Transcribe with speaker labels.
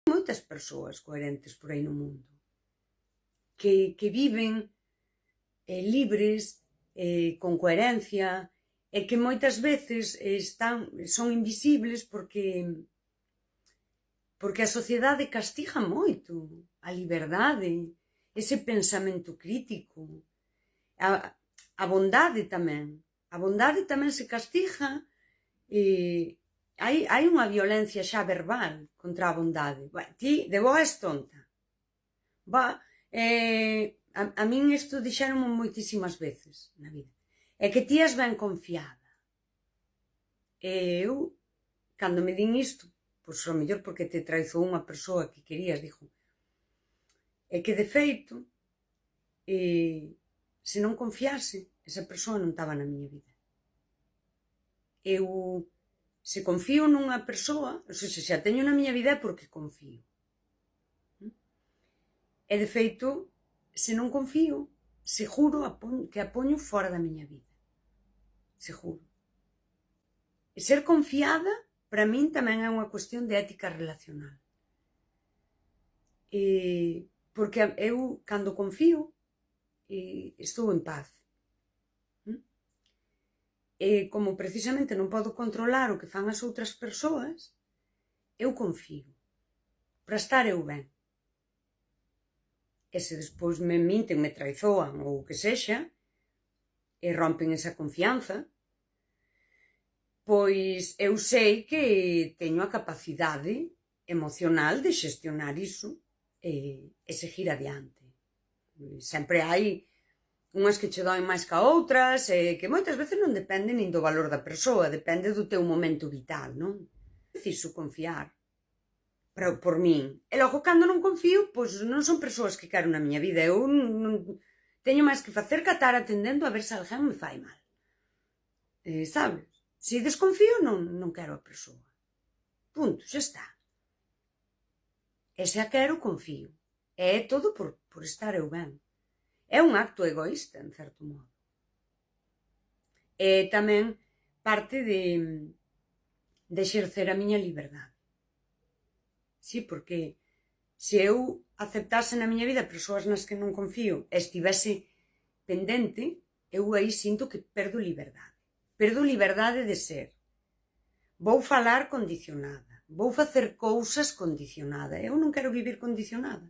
Speaker 1: Moitas persoas coherentes por aí no mundo que viven libres, con coherencia, e que moitas veces son invisibles porque a sociedade castiga moito a liberdade, ese pensamento crítico, a bondade tamén. A bondade tamén se castiga. Hai unha violencia xa verbal contra a bondade. Ti de boa és tonta. A min isto dixéronme moitísimas veces na vida. É que ti és ben confiada. E eu, cando me din isto, pois ao mellor porque te traizou unha persoa que querías, dixo, é que de feito, se non confiase, esa persoa non estaba na miña vida. Eu, se confío nunha persoa, ou seja, se a teño na miña vida é porque confío. E de feito, se non confío, seguro que a poño fora da miña vida. Seguro. E ser confiada, para min, tamén é unha cuestión de ética relacional. Porque eu, cando confío, estou en paz. E como precisamente non podo controlar o que fan as outras persoas, eu confío. Para estar eu ben. E se despois me minten, me traizoan ou o que sexa, e rompen esa confianza, pois eu sei que teño a capacidade emocional de xestionar iso e seguir adiante. Sempre hai unhas que che doen máis que a outras, que moitas veces non depende nin do valor da persoa, depende do teu momento vital, non? Preciso confiar por min. E logo, cando non confío, pois non son persoas que quero na miña vida. Eu non teño máis que facer que estar atendendo a ver se alguén me fai mal. Sabes? Se desconfío, non quero a persoa. Punto, xa está. E se a quero, confío. E é todo por estar eu ben. É un acto egoísta, en certo modo. E tamén parte de exercer a miña liberdade. Sí, porque se eu aceptase na miña vida persoas nas que non confío e estivese pendente, eu aí sinto que perdo liberdade. Perdo liberdade de ser. Vou falar condicionada. Vou facer cousas condicionada. Eu non quero vivir condicionada.